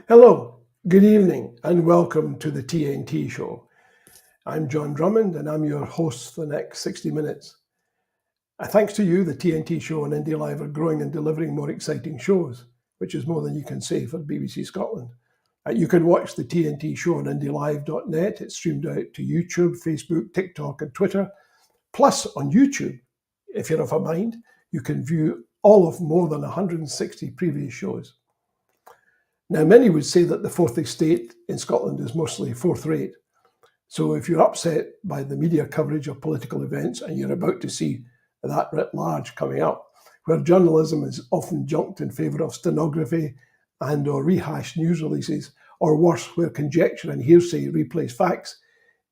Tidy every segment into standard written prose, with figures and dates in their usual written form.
Hello, good evening, and welcome to the TNT Show. I'm John Drummond, and I'm your host for the next 60 minutes. Thanks to you, the TNT Show and Indie Live are growing and delivering more exciting shows, which is more than you can say for BBC Scotland. You can watch the TNT Show on IndieLive.net. It's streamed out to YouTube, Facebook, TikTok, and Twitter. Plus, on YouTube, if you're of a mind, you can view all of more than 160 previous shows. Now, many would say that the fourth estate in Scotland is mostly fourth rate. So if you're upset by the media coverage of political events and you're about to see that writ large coming up, where journalism is often junked in favour of stenography and or rehashed news releases, or worse, where conjecture and hearsay replace facts,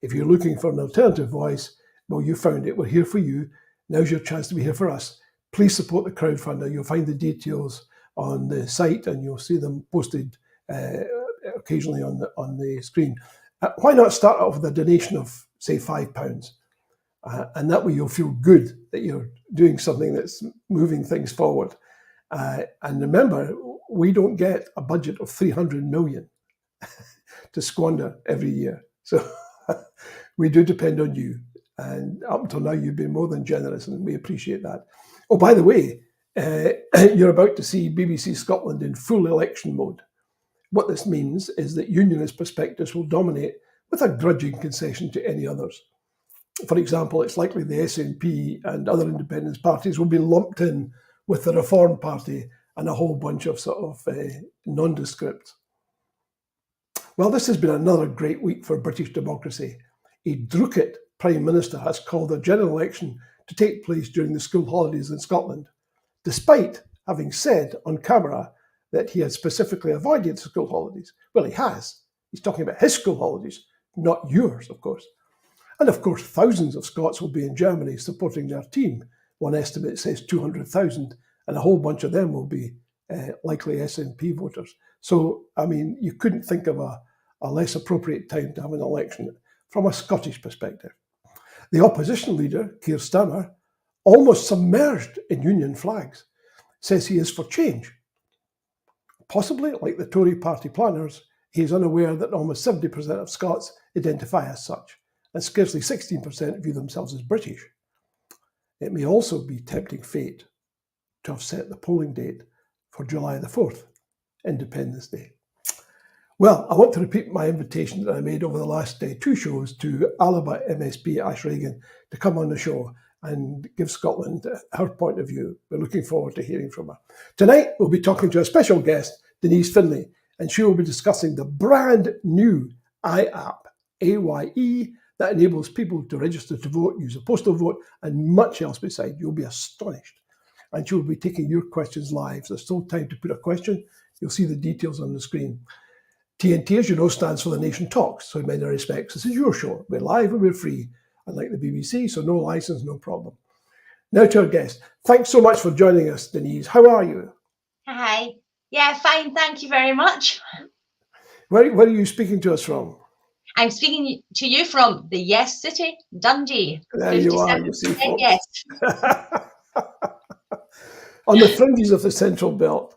if you're looking for an alternative voice, well, you found it. We're here for you. Now's your chance to be here for us. Please support the Crowdfunder. You'll find the details on the site, and you'll see them posted occasionally on the screen. Why not start off with a donation of, say, £5? And that way you'll feel good that you're doing something that's moving things forward. And remember, we don't get a budget of 300 million to squander every year. So we do depend on you. And up until now, you've been more than generous, and we appreciate that. Oh, by the way, you're about to see BBC Scotland in full election mode. What this means is that unionist perspectives will dominate with a grudging concession to any others. For example, it's likely the SNP and other independence parties will be lumped in with the Reform Party and a whole bunch of sort of nondescript. Well, this has been another great week for British democracy. A Druitt Prime Minister has called a general election to take place during the school holidays in Scotland, despite having said on camera that he had specifically avoided school holidays. Well, he has. He's talking about his school holidays, not yours, of course. And of course, thousands of Scots will be in Germany supporting their team. One estimate says 200,000, and a whole bunch of them will be likely SNP voters. So, I mean, you couldn't think of a less appropriate time to have an election from a Scottish perspective. The opposition leader, Keir Starmer, almost submerged in union flags, says he is for change. Possibly, like the Tory party planners, he is unaware that almost 70% of Scots identify as such, and scarcely 16% view themselves as British. It may also be tempting fate to have set the polling date for July the 4th, Independence Day. Well, I want to repeat my invitation that I made over the last two shows to Alaba MSP Ash Regan to come on the show and give Scotland her point of view. We're looking forward to hearing from her. Tonight, we'll be talking to a special guest, Denise Findlay, and she will be discussing the brand new iApp, AYE, that enables people to register to vote, use a postal vote, and much else beside. You'll be astonished. And she will be taking your questions live. There's still time to put a question. You'll see the details on the screen. TNT, as you know, stands for The Nation Talks. So in many respects, this is your show. We're live and we're free, unlike the BBC, so no license, no problem. Now to our guest. Thanks so much for joining us, Denise. How are you? Hi. Yeah, fine. Thank you very much. Where are you speaking to us from? I'm speaking to you from the Yes City, Dundee. There you are, you see, folks. Yes. On the fringes of the Central Belt.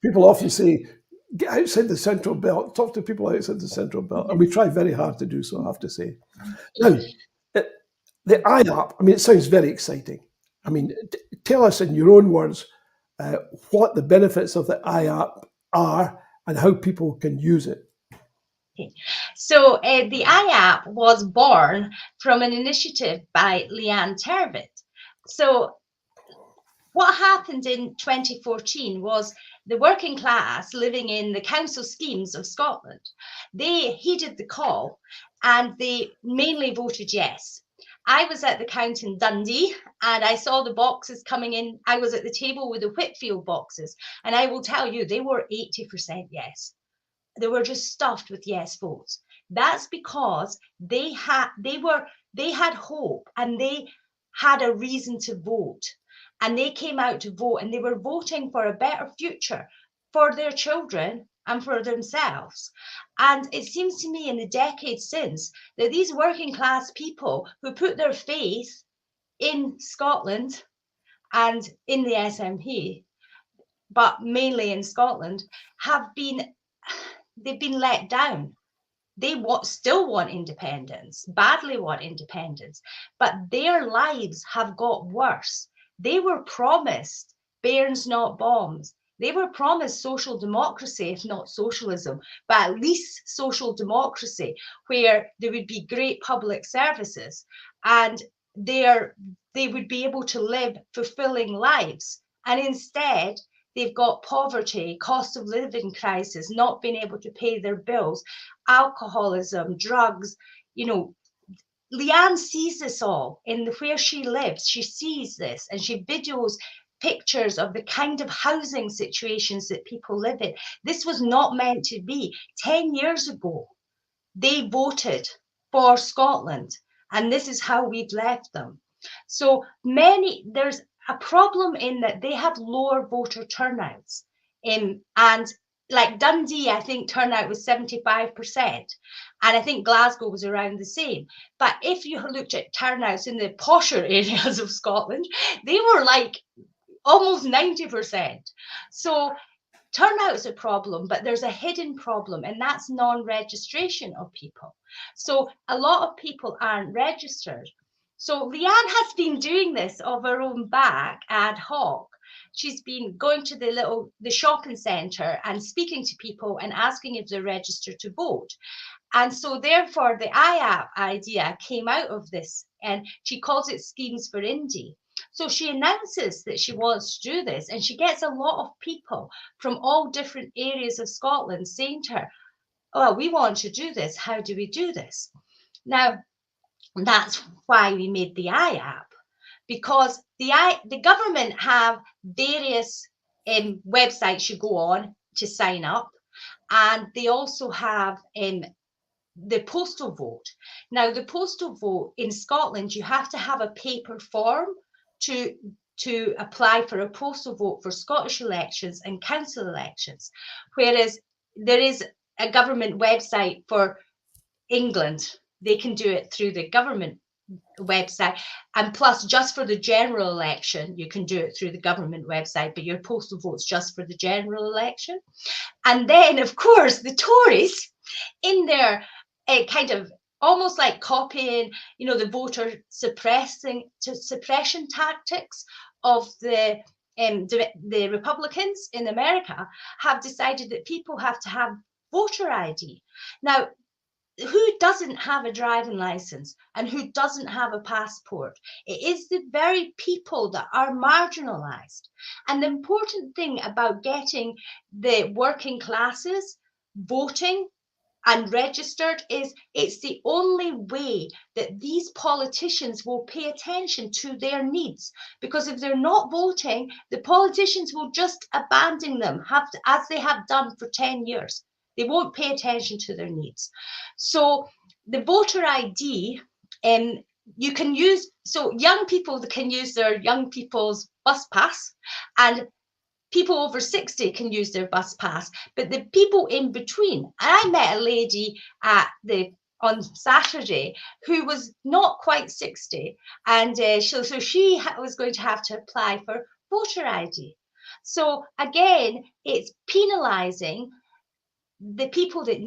People often say, get outside the Central Belt, talk to people outside the Central Belt. And we try very hard to do so, I have to say. Now, the iApp, I mean, it sounds very exciting. I mean, tell us in your own words what the benefits of the iApp are and how people can use it. Okay. So the iApp was born from an initiative by Leanne Tervitt. So what happened in 2014 was the working class living in the council schemes of Scotland, they heeded the call and they mainly voted yes. I was at the count in Dundee and I saw the boxes coming in. I was at the table with the Whitfield boxes, and I will tell you, they were 80% yes. They were just stuffed with yes votes. That's because they had hope and they had a reason to vote. And they came out to vote, and they were voting for a better future for their children and for themselves. And it seems to me in the decades since that these working class people who put their faith in Scotland and in the SNP, but mainly in Scotland, they've been let down. They still want independence, badly want independence, but their lives have got worse. They were promised bairns, not bombs. They were promised social democracy, if not socialism, but at least social democracy, where there would be great public services and they would be able to live fulfilling lives. And instead, they've got poverty, cost of living crisis, not being able to pay their bills, alcoholism, drugs. Leanne sees this all in where she lives. She sees this and she videos pictures of the kind of housing situations that people live in. This was not meant to be. 10 years ago, they voted for Scotland, and this is how we've left them. So there's a problem in that they have lower voter turnouts. And like Dundee, I think turnout was 75%. And I think Glasgow was around the same. But if you looked at turnouts in the posher areas of Scotland, they were like almost 90%. So turnout's a problem, but there's a hidden problem, and that's non-registration of people. So a lot of people aren't registered. So Leanne has been doing this of her own back, ad hoc. She's been going to the shopping centre and speaking to people and asking if they're registered to vote. And so therefore the IAP idea came out of this, and she calls it Schemes for Indie. So she announces that she wants to do this, and she gets a lot of people from all different areas of Scotland saying to her, oh, we want to do this. How do we do this? Now, that's why we made the IAP, because the government have various websites you go on to sign up, and they also have the postal vote. Now, the postal vote in Scotland, you have to have a paper form to apply for a postal vote for Scottish elections and council elections, whereas there is a government website for England. They can do it through the government website, and plus just for the general election you can do it through the government website, but your postal vote's just for the general election. And then of course the Tories, in their kind of almost like copying the voter suppression tactics of the Republicans in America, have decided that people have to have voter ID. Now, who doesn't have a driving license and who doesn't have a passport? It is the very people that are marginalized. And the important thing about getting the working classes voting and registered is it's the only way that these politicians will pay attention to their needs. Because if they're not voting, the politicians will just abandon them, as they have done for 10 years. They won't pay attention to their needs. So the voter ID, you can use, so young people can use their young people's bus pass, and people over 60 can use their bus pass, but the people in between, and I met a lady on Saturday who was not quite 60, and so she was going to have to apply for voter ID. So again, it's penalising the people that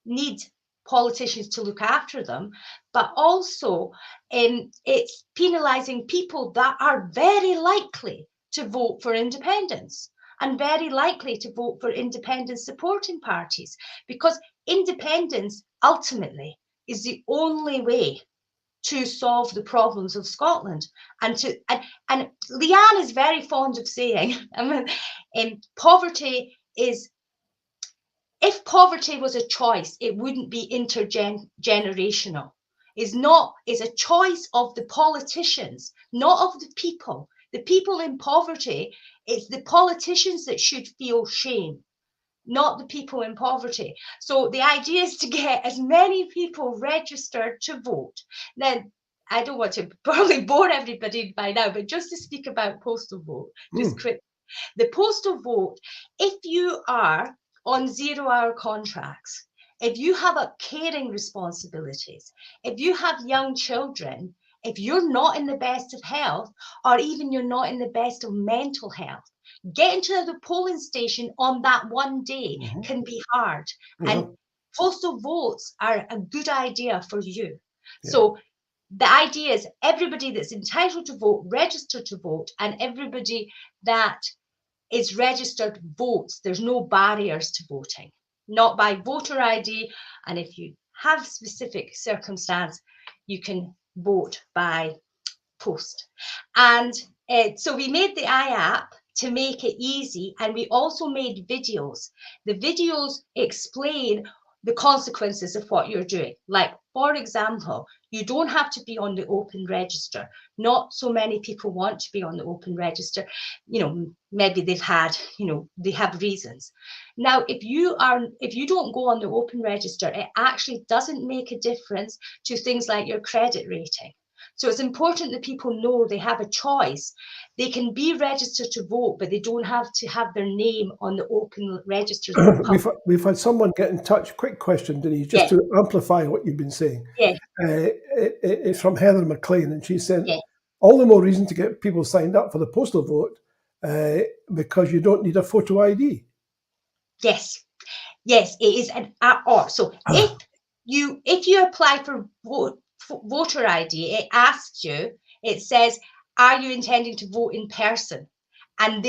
need politicians to look after them, but also it's penalising people that are very likely to vote for independence and very likely to vote for independent supporting parties, because independence ultimately is the only way to solve the problems of Scotland. And Leanne is very fond of saying, poverty is, if poverty was a choice, it wouldn't be intergenerational. It's a choice of the politicians, not of the people. The people in poverty, it's the politicians that should feel shame, not the people in poverty. So the idea is to get as many people registered to vote. Now, I don't want to probably bore everybody by now, but just to speak about postal vote, just quick. The postal vote, if you are on 0-hour contracts, if you have caring responsibilities, if you have young children, if you're not in the best of health, or even you're not in the best of mental health, getting to the polling station on that one day can be hard. And postal votes are a good idea for you. So the idea is everybody that's entitled to vote, register to vote, and everybody that is registered votes. There's no barriers to voting, not by voter ID. And if you have specific circumstance, you can vote by post. And so we made the iApp to make it easy, and we also made videos. The videos explain the consequences of what you're doing. Like, for example, you don't have to be on the open register. Not so many people want to be on the open register. You know, maybe they've had, you know, they have reasons. Now, if you don't go on the open register, it actually doesn't make a difference to things like your credit rating. So it's important that people know they have a choice. They can be registered to vote, but they don't have to have their name on the open registers. We've had someone get in touch. Quick question, Denise, just to amplify what you've been saying. It's from Heather McLean, and she said, all the more reason to get people signed up for the postal vote because you don't need a photo ID. Yes, it is an or. So if you apply for voter ID, it asks you, it says, are you intending to vote in person? And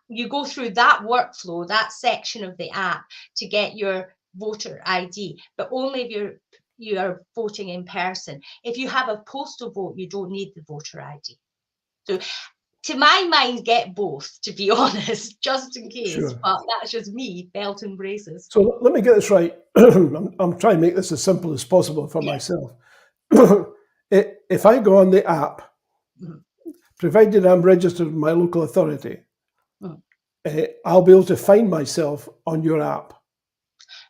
you go through that workflow, that section of the app to get your voter ID, but only if you are voting in person. If you have a postal vote, you don't need the voter ID. So to my mind, get both, to be honest, just in case. But that's just me, belt and braces. So let me get this right. I'm trying to make this as simple as possible for myself. If I go on the app, provided I'm registered with my local authority, I'll be able to find myself on your app.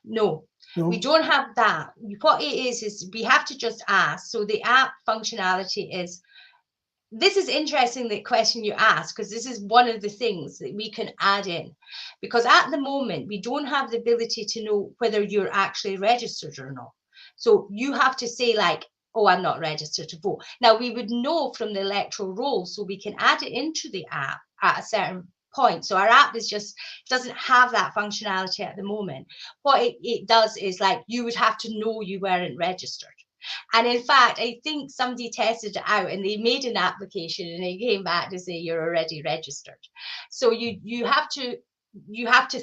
No, we don't have that. What it is we have to just ask. So the app functionality is, this is interesting, the question you ask, because this is one of the things that we can add in. Because at the moment, we don't have the ability to know whether you're actually registered or not. So you have to say, like, oh, I'm not registered to vote. Now, we would know from the electoral roll, so we can add it into the app at a certain point. So our app doesn't have that functionality at the moment. What it does is, like, you would have to know you weren't registered. And in fact, I think somebody tested it out and they made an application and it came back to say you're already registered. So you have to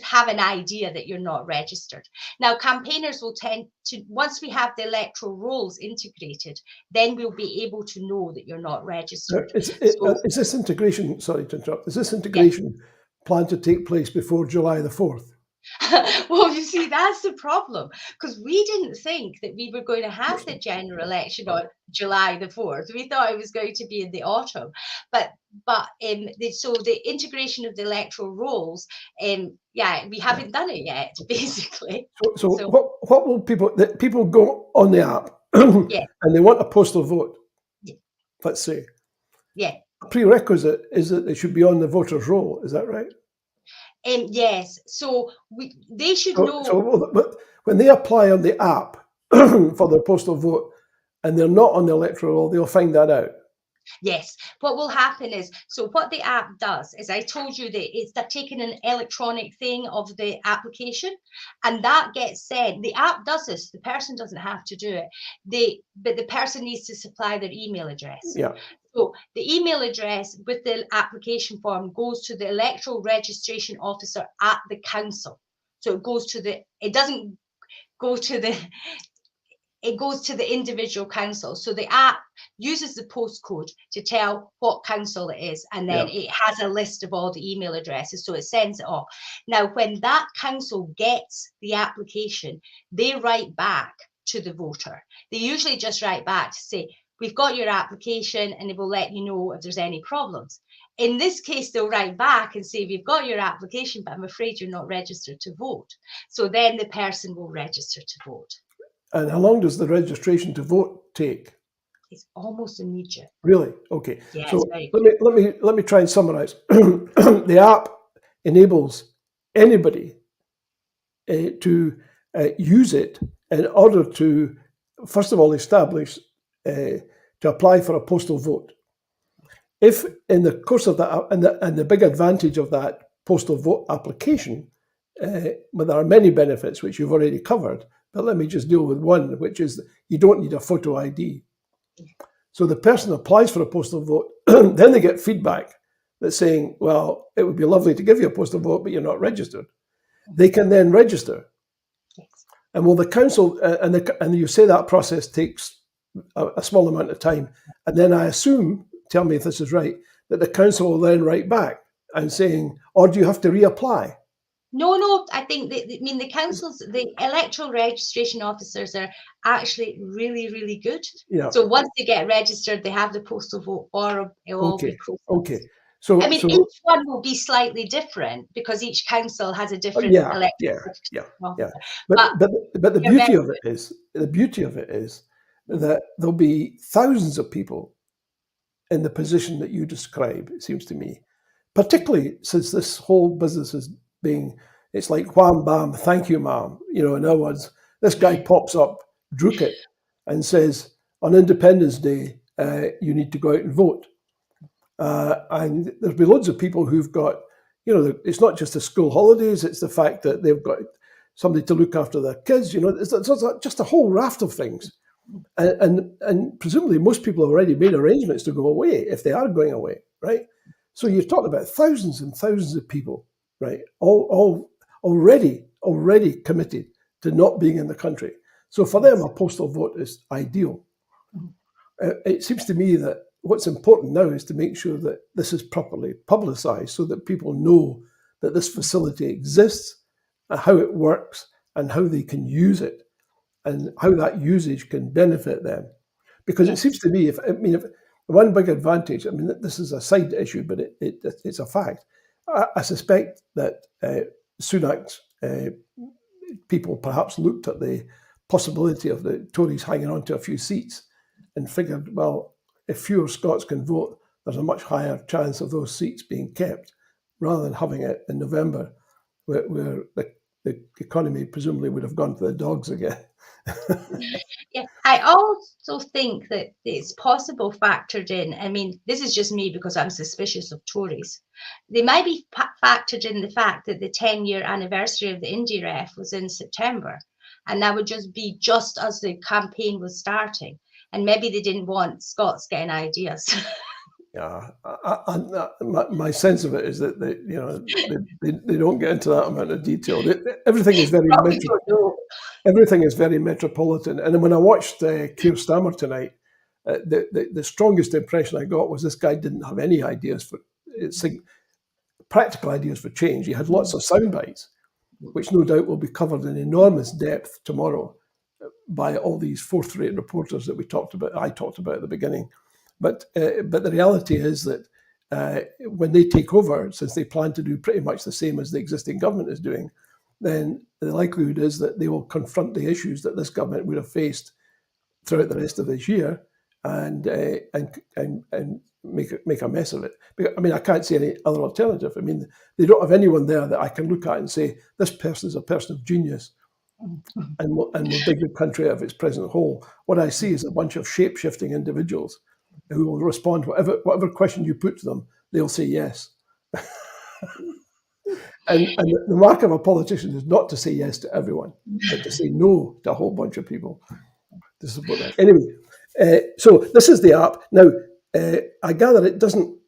have an idea that you're not registered. Now, campaigners will tend to, once we have the electoral rolls integrated, then we'll be able to know that you're not registered. Is this integration, sorry to interrupt, is this integration planned to take place before July the 4th? Well, you see, that's the problem, because we didn't think that we were going to have the general election on July the 4th. We thought it was going to be in the autumn, but so the integration of the electoral rolls, we haven't done it yet, basically. So what will people go on the app and they want a postal vote, let's say. A prerequisite is that they should be on the voters' roll, is that right? Yes, so they should know. But when they apply on the app for their postal vote and they're not on the electoral roll, they'll find that out. Yes, what will happen is, so what the app does is, I told you that they're taking an electronic thing of the application, and that gets sent. The app does this, the person doesn't have to do it. But the person needs to supply their email address. So the email address with the application form goes to the electoral registration officer at the council. So it goes to it goes to the individual council. So the app uses the postcode to tell what council it is, and then it has a list of all the email addresses, so it sends it off. Now, when that council gets the application, they write back to the voter. They usually just write back to say, we've got your application, and it will let you know if there's any problems. In this case, they'll write back and say, we've got your application, but I'm afraid you're not registered to vote. So then the person will register to vote. And how long does the registration to vote take? It's almost immediate. Really? Okay. Yeah, so it's very good. let me try and summarize. The app enables anybody to use it in order to, first of all, establish to apply for a postal vote. If in the course of that, and the big advantage of that postal vote application, well, there are many benefits which you've already covered, but let me just deal with one, which is that you don't need a photo ID. So the person applies for a postal vote, then they get feedback that's saying, well, it would be lovely to give you a postal vote, but you're not registered. They can then register. Yes. And will the council, and you say that process takes a small amount of time, and then I assume, tell me if this is right, that the council will then write back and saying, or do you have to reapply? No, I think the councils, the electoral registration officers are actually really, really good. Yeah. So once they get registered, they have the postal vote form. It will all be processed. Okay. So I mean, each one will be slightly different because each council has a different electoral officer. But the beauty of it is that there'll be thousands of people in the position that you describe, it seems to me, particularly since this whole business is being, it's like wham bam, thank you, ma'am. In other words, this guy pops up, Drukit, and says, on Independence Day, you need to go out and vote. And there's been loads of people who've got, it's not just the school holidays, it's the fact that they've got somebody to look after their kids, it's just a whole raft of things. And presumably most people have already made arrangements to go away if they are going away, right? So you're talking about thousands and thousands of people, right? All already committed to not being in the country. So for them, a postal vote is ideal. It seems to me that what's important now is to make sure that this is properly publicized so that people know that this facility exists, how it works, and how they can use it, and how that usage can benefit them. Because it seems to me, if one big advantage, this is a side issue, but it's a fact. I suspect that Sunak's people perhaps looked at the possibility of the Tories hanging on to a few seats and figured, well, if fewer Scots can vote, there's a much higher chance of those seats being kept, rather than having it in November, where the economy presumably would have gone to the dogs again. Yeah, I also think that it's possible factored in. This is just me because I'm suspicious of Tories. They might be factored in the fact that the 10-year anniversary of the Indie Ref was in September, and that would just be just as the campaign was starting. And maybe they didn't want Scots getting ideas. Yeah, my sense of it is that they don't get into that amount of detail. Everything is very everything is very metropolitan. And when I watched Keir Starmer tonight, the strongest impression I got was this guy didn't have any ideas for practical ideas for change. He had lots of sound bites, which no doubt will be covered in enormous depth tomorrow by all these fourth-rate reporters that I talked about at the beginning. But the reality is that when they take over, since they plan to do pretty much the same as the existing government is doing, then the likelihood is that they will confront the issues that this government would have faced throughout the rest of this year and make a mess of it. I can't see any other alternative. They don't have anyone there that I can look at and say, this person is a person of genius and will dig the country out of its present hole. What I see is a bunch of shape-shifting individuals who will respond to whatever question you put to them, they'll say yes. and the mark of a politician is not to say yes to everyone, but to say no to a whole bunch of people to support that. Anyway, so this is the app. Now, I gather it doesn't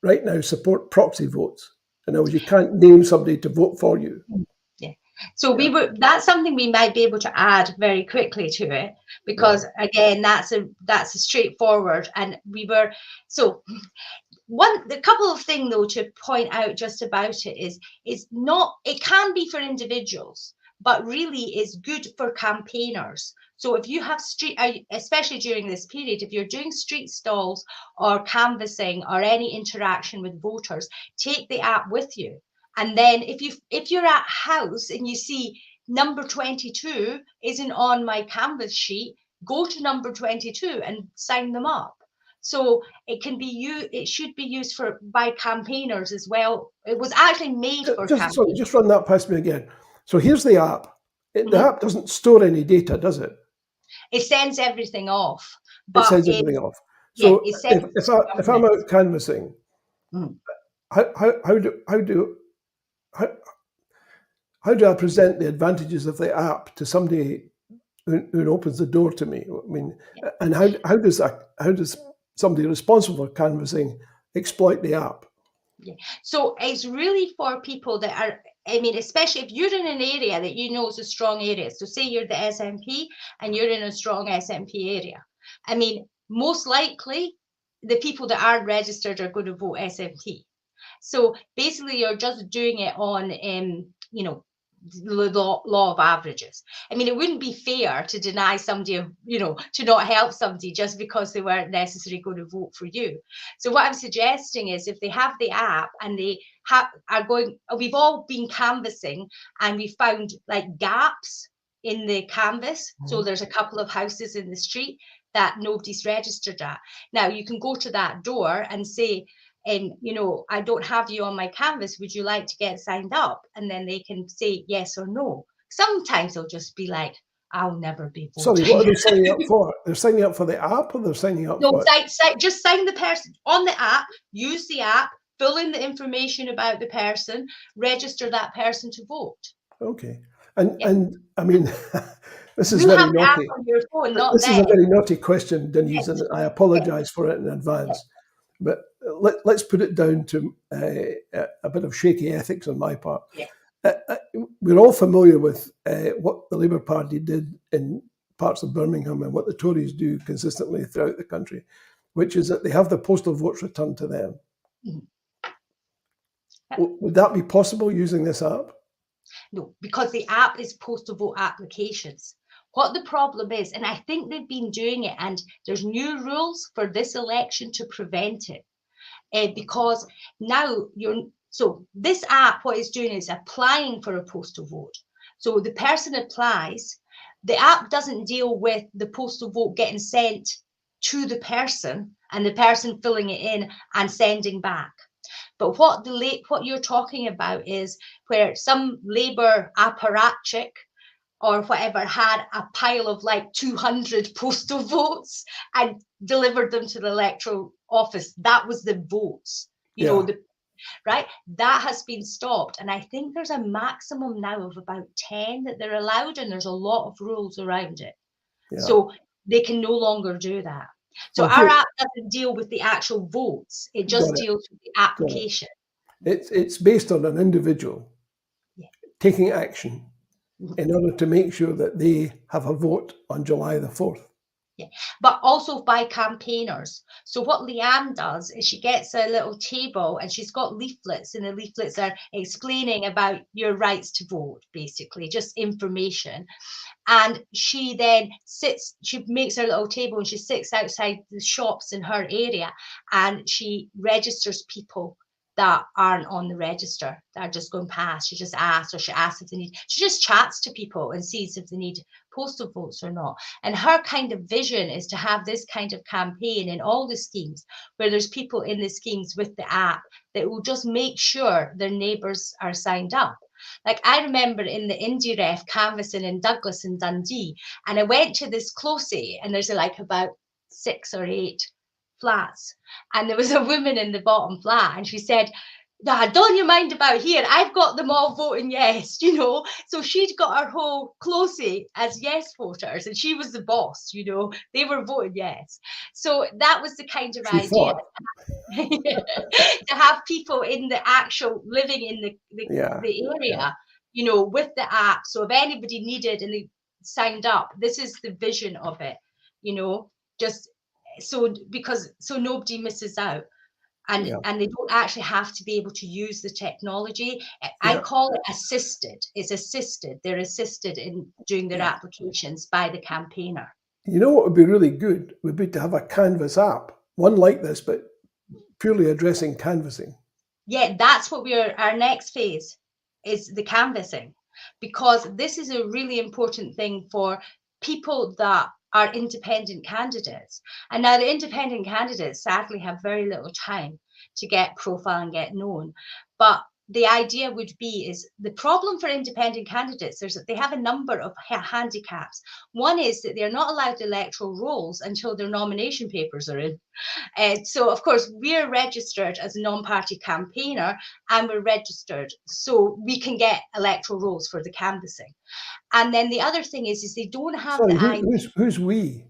right now support proxy votes. In other words, you can't name somebody to vote for you. So that's something we might be able to add very quickly to it, because again, that's a straightforward. And a couple of things though to point out just about it is it can be for individuals, but really it's good for campaigners. So if you have especially during this period, if you're doing street stalls or canvassing or any interaction with voters, take the app with you. And then if you're at house and you see number 22 isn't on my canvas sheet, go to number 22 and sign them up. So it should be used by campaigners as well. It was actually made for campaigners. Sorry, just run that past me again. So here's the app. The app doesn't store any data, does it? It sends everything off. It sends everything off. Yeah, So if I'm out canvassing, Mm. how do I present the advantages of the app to somebody who opens the door to me? I mean, Yeah. and how does somebody responsible for canvassing exploit the app? Yeah. So it's really for people that are, I mean, especially if you're in an area that you know is a strong area. So say you're the SNP and you're in a strong SNP area. I mean, most likely the people that aren't registered are going to vote SNP. So basically, you're just doing it on, the law of averages. I mean, it wouldn't be fair to deny somebody, to not help somebody just because they weren't necessarily going to vote for you. So what I'm suggesting is if they have the app and they are going, we've all been canvassing and we found like gaps in the canvas. So there's a couple of houses in the street that nobody's registered at. Now you can go to that door and say, I don't have you on my canvas. Would you like to get signed up? And then they can say yes or no. Sometimes they'll just be like, I'll never be Sorry, voting. what are they signing up for? They're signing up for the app, or they're signing up No, for? just sign the person on the app, use the app, fill in the information about the person, register that person to vote. Okay, Yeah. and I mean, this is You very have the app naughty. on your phone, not This is a them. very naughty question, Denise, Yes. and I Yes. apologise for it in advance. But let's put it down to a bit of shaky ethics on my part. Yeah. We're all familiar with what the Labour Party did in parts of Birmingham and what the Tories do consistently throughout the country, which is that they have the postal votes returned to them. Mhm. Would that be possible using this app? No, because the app is postal vote applications. What the problem is, and I think they've been doing it, and there's new rules for this election to prevent it, because now so this app, what it's doing is applying for a postal vote. So the person applies, the app doesn't deal with the postal vote getting sent to the person and the person filling it in and sending back. But what you're talking about is where some Labour apparatchik or whatever had a pile of like 200 postal votes and delivered them to the electoral office. That was the votes, Yeah. right? That has been stopped. And I think there's a maximum now of about 10 that they're allowed, and there's a lot of rules around it. Yeah. So they can no longer do that. So Well, our app doesn't deal with the actual votes, it just Got it. deals with the application. It's based on an individual Yeah. taking action Mhm. in order to make sure that they have a vote on July the 4th. Yeah, but also by campaigners. So what Leanne does is she gets a little table and she's got leaflets, and the leaflets are explaining about your rights to vote, basically, just information. And she then she makes her little table and she sits outside the shops in her area and she registers people that aren't on the register, that are just going past. She just asks, or she asks if they need, she just chats to people and sees if they need postal votes or not. And her kind of vision is to have this kind of campaign in all the schemes where there's people in the schemes with the app that will just make sure their neighbours are signed up. Like I remember in the Indie Ref canvassing in Douglas and Dundee, and I went to this closey, and there's like about 6 or 8 flats, and there was a woman in the bottom flat, and she said, "Nah, don't you mind about here? I've got them all voting yes," So she'd got her whole closey as yes voters, and she was the boss, They were voting yes. So that was the kind of She idea thought. to have people in the actual living in the area, with the app. So if anybody needed and they signed up, this is the vision of it, just so nobody misses out. And Yeah. they don't actually have to be able to use the technology. I Yeah. call it assisted. It's assisted. They're assisted in doing their Yeah. applications by the campaigner. You know what would be really good would be to have a Canvas app, one like this, but purely addressing canvassing. Yeah, that's what our next phase is, the canvassing, because this is a really important thing for people that are independent candidates. And now the independent candidates sadly have very little time to get profile and get known. But the idea would be is the problem for independent candidates is that they have a number of handicaps. One is that they're not allowed electoral rolls until their nomination papers are in. So, of course, we're registered as a non-party campaigner, and we're registered so we can get electoral rolls for the canvassing. And then the other thing is they don't have Sorry, the ID. who's we?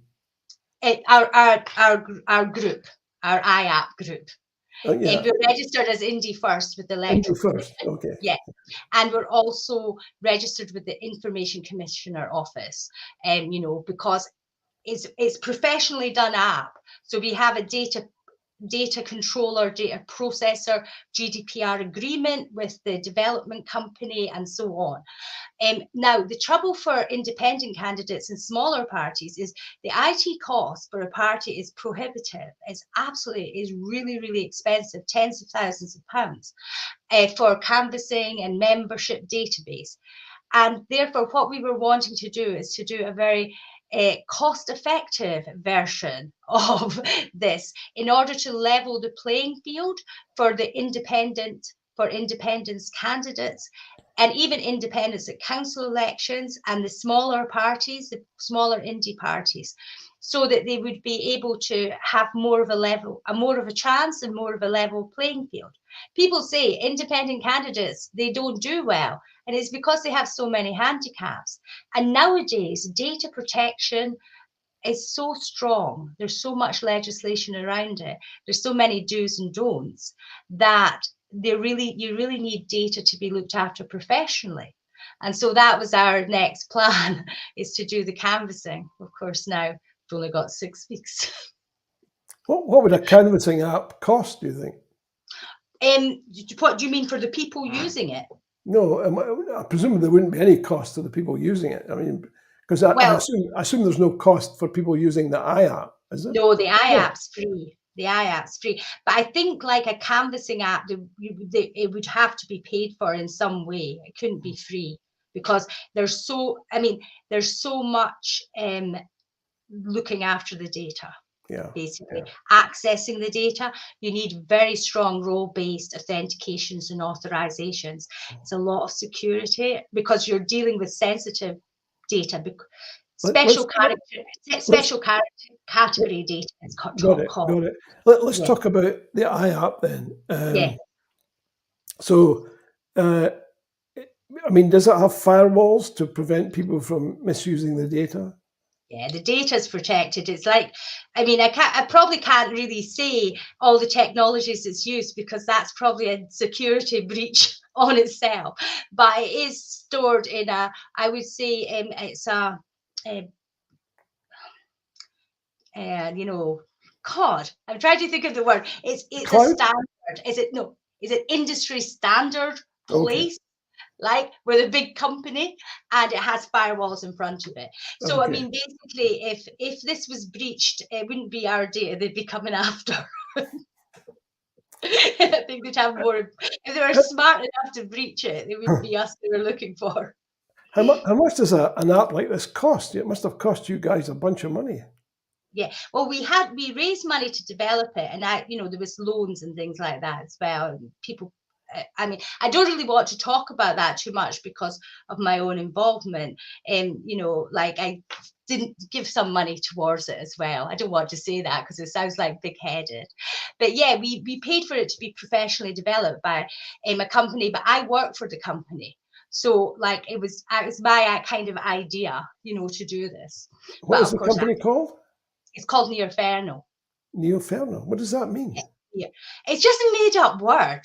Our group, our IAP group. Yeah. We're registered as Indie First with the Electoral Indie First, Commission. okay. Yeah. And we're also registered with the Information Commissioner Office, you know, because it's professionally done app. So we have a data controller, data processor, GDPR agreement with the development company, and so on. Now, the trouble for independent candidates and smaller parties is the IT cost for a party is prohibitive. It's really, really expensive, tens of thousands of pounds for canvassing and membership database. And therefore, what we were wanting to do is to do a very cost-effective version of this in order to level the playing field for the independence candidates, and even independents at council elections, and the smaller parties, the smaller indie parties, so that they would be able to have more of a chance and more of a level playing field. People say independent candidates, they don't do well, and it's because they have so many handicaps. And nowadays, data protection is so strong. There's so much legislation around it. There's so many do's and don'ts that you really need data to be looked after professionally. And so that was our next plan, is to do the canvassing. Of course, now we've only got 6 weeks. What would a canvassing app cost, do you think? What do you mean for the people using it? No, I presume there wouldn't be any cost to the people using it. I mean, because I assume there's no cost for people using the iApp, is it? No, the iApp's free. The iApp's free. But I think like a canvassing app, it would have to be paid for in some way. It couldn't be free, because there's so much looking after the data. Yeah, basically accessing the data. You need very strong role-based authentications and authorizations. It's a lot of security because you're dealing with sensitive data, special category data. It's called. Got it. Let's talk about the iApp then. So, I mean, does it have firewalls to prevent people from misusing the data? Yeah, the data is protected. It's like, I mean, I probably can't really say all the technologies it's used, because that's probably a security breach on itself. But it is stored in I would say it's you know, God, I'm trying to think of the word. It's a standard. Is it industry standard place? Like we're a big company, and it has firewalls in front of it. So I mean, basically, if this was breached, it wouldn't be our data they'd be coming after. I think they'd have more. If they were smart enough to breach it, it would be us they were looking for. How much does an app like this cost? It must have cost you guys a bunch of money. Yeah, well, we raised money to develop it, and there was loans and things like that as well. And people, I mean, I don't really want to talk about that too much because of my own involvement. Like I didn't give some money towards it as well. I don't want to say that because it sounds like big-headed. But yeah, we paid for it to be professionally developed by a company, but I work for the company. So like it was my kind of idea, to do this. What is the company called? It's called Neoferno. Neoferno? What does that mean? Yeah. It's just a made-up word.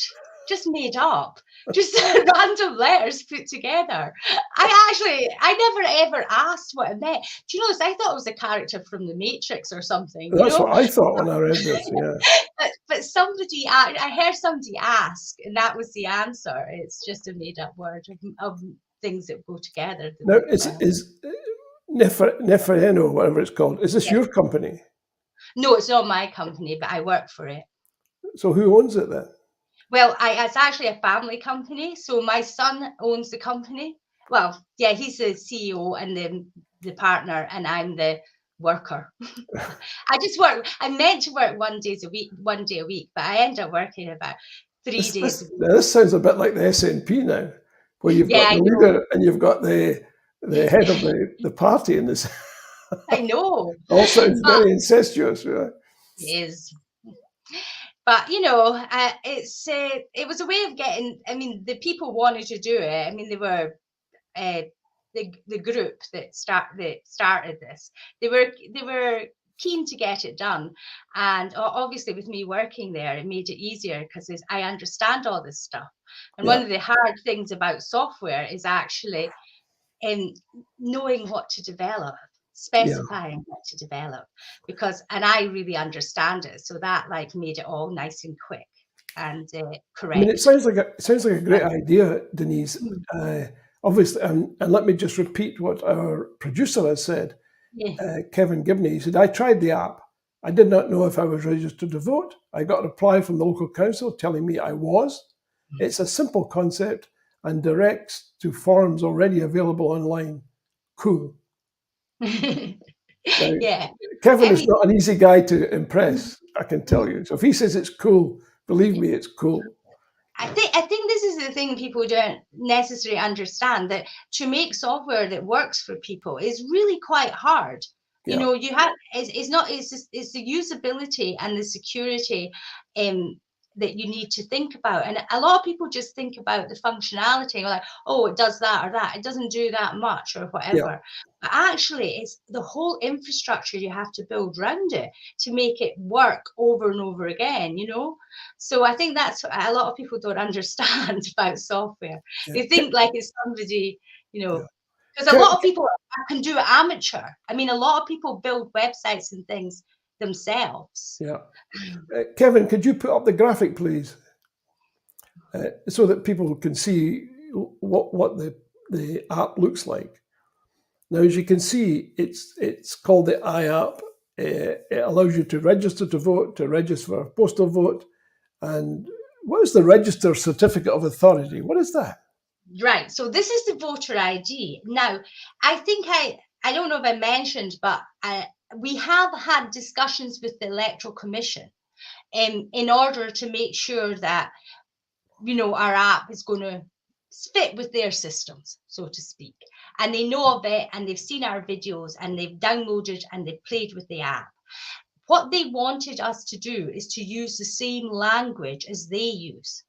Just made up. Just random letters put together. I never ever asked what it meant. Do you know this? I thought it was a character from The Matrix or something. That's what I thought when I read this, yeah. But I heard somebody ask, and that was the answer. It's just a made-up word of things that go together. Now, is Nefereno, whatever it's called, is this your company? No, it's not my company, but I work for it. So who owns it then? Well, it's actually a family company. So my son owns the company. Well, yeah, he's the CEO and the partner, and I'm the worker. I meant to work 1 day a week, but I end up working about 3 days ago. This sounds a bit like the SNP now, where you've Yeah, got I the know. leader and you've got the head of the party in this. I know. All sounds But very incestuous. Yeah. it is. But you know, it was a way of getting. I mean, the people wanted to do it. I mean, they were the group that started this. They were keen to get it done, and obviously with me working there, it made it easier because I understand all this stuff. And one Yeah. of the hard things about software is actually in knowing what to develop, specifying what to develop, and I really understand it, so that like made it all nice and quick and I mean, it correct. sounds like a great idea, Denise. Mm. Obviously, and let me just repeat what our producer has said, Yeah. Kevin Gibney. He said, "I tried the app. I did not know if I was registered to vote. I got a reply from the local council telling me I was. It's a simple concept and directs to forms already available online. Cool." Now, Yeah. Kevin I is mean, not an easy guy to impress, I can tell you. So if he says it's cool, believe me, it's cool. I think this is the thing people don't necessarily understand, that to make software that works for people is really quite hard. You Yeah, know, you have it's not it's the usability and the security that you need to think about. And a lot of people just think about the functionality, like, oh, it does that or that. It doesn't do that much or yeah, whatever. But actually, it's the whole infrastructure you have to build around it to make it work over and over again, you know? So I think that's what a lot of people don't understand about software. yeah. They think like it's somebody, you Yeah. know, because a lot of people can do it amateur. I mean, a lot of people build websites and things themselves. Yeah. Kevin, could you put up the graphic, please, so that people can see what the app looks like? Now, as you can see, it's called the iApp. It allows you to register to vote, to register for a postal vote, and what is the Register Certificate of Authority? What is that? Right. So this is the voter ID. Now, I think I don't know if I mentioned, but we have had discussions with the Electoral Commission in order to make sure that, you know, our app is going to fit with their systems, so to speak. And they know of it, and they've seen our videos, and they've downloaded and they've played with the app. What they wanted us to do is to use the same language as they use.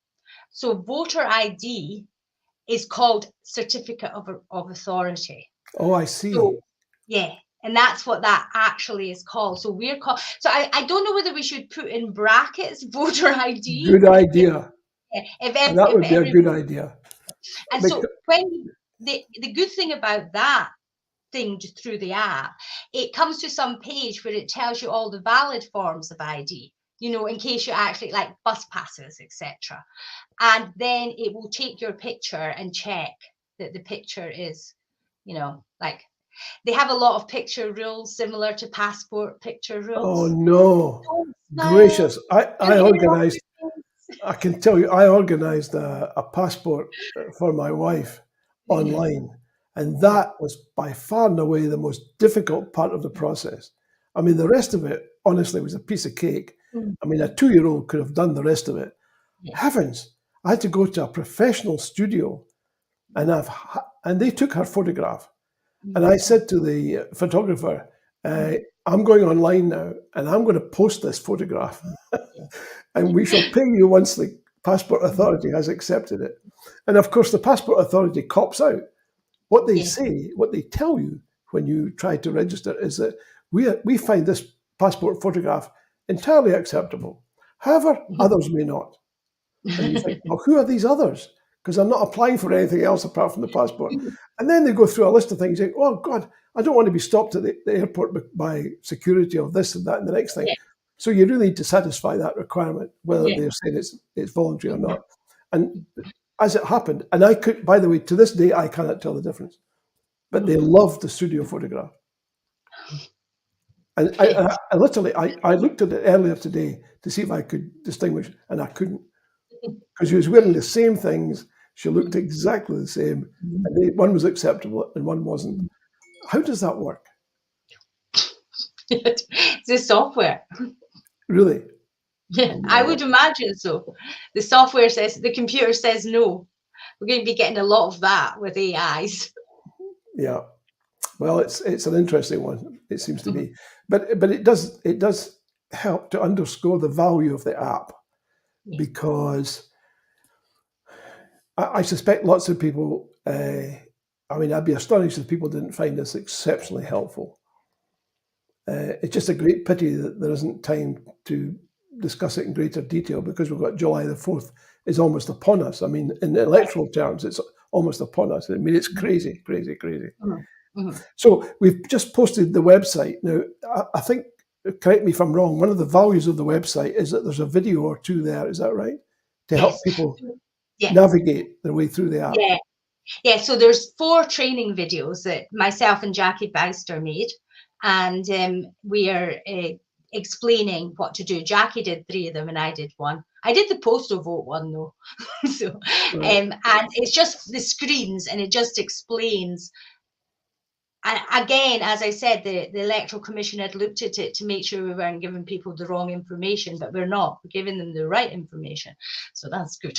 So voter ID is called Certificate of Authority. Oh, I see. So yeah, and that's what that actually is called. So we're called. So I don't know whether we should put in brackets voter ID. Good idea. And that If would be a every, good idea. and Because, so when the good thing about that thing through the app, it comes to some page where it tells you all the valid forms of ID, you know, in case you actually like bus passes, etc. And then it will take your picture and check that the picture is, you know, like they have a lot of picture rules similar to passport picture oh rules. no, Don't smile. gracious. Your I hair off organized, your face. I can tell you, I organized a passport for my wife online. And that was by far and away the most difficult part of the process. I mean, the rest of it, honestly, was a piece of cake. Mm, I mean, a 2-year-old could have done the rest of it. yeah. Heavens, I had to go to a professional studio and and they took her photograph. And I said to the photographer, I'm going online now and I'm going to post this photograph and we shall pay you once the Passport Authority has accepted it. And of course, the Passport Authority cops out. What they Yeah. say, what they tell you when you try to register is that we find this passport photograph entirely acceptable. However, others may not. And you think, well, who are these others? Because I'm not applying for anything else apart from the passport. And then they go through a list of things like, oh, God, I don't want to be stopped at the airport by security or this and that and the next thing. Yeah. So you really need to satisfy that requirement, whether Yeah. they're saying it's voluntary or not. And as it happened, and I could, by the way, to this day, I cannot tell the difference. But they loved the studio photograph. And I literally, I looked at it earlier today to see if I could distinguish, and I couldn't. Because she was wearing the same things. She looked exactly the same. And one was acceptable and one wasn't. How does that work? It's the software. Really? Yeah, I would imagine so. The software says, the computer says no. We're going to be getting a lot of that with AIs. Yeah. Well, it's an interesting one. It seems to Mhm. be, but it does help to underscore the value of the app, Yeah. because I suspect lots of people. I mean, I'd be astonished if people didn't find this exceptionally helpful. It's just a great pity that there isn't time to discuss it in greater detail, because we've got July the 4th is almost upon us. I mean, in electoral terms, it's almost upon us. I mean, it's crazy, crazy, crazy. Mhm. Mhm. So we've just posted the website. Now, I think, correct me if I'm wrong, one of the values of the website is that there's a video or two there. Is that right? To help Yes. people Yeah. navigate their way through the app. Yeah. Yeah. So there's 4 training videos that myself and Jackie Bowster made, and we are explaining what to do. Jackie did 3 of them, and I did 1. I did the postal vote one though. So, Right. and it's just the screens, and it just explains. And again, as I said, the Electoral Commission had looked at it to make sure we weren't giving people the wrong information, but we're not. We're giving them the right information. So that's good.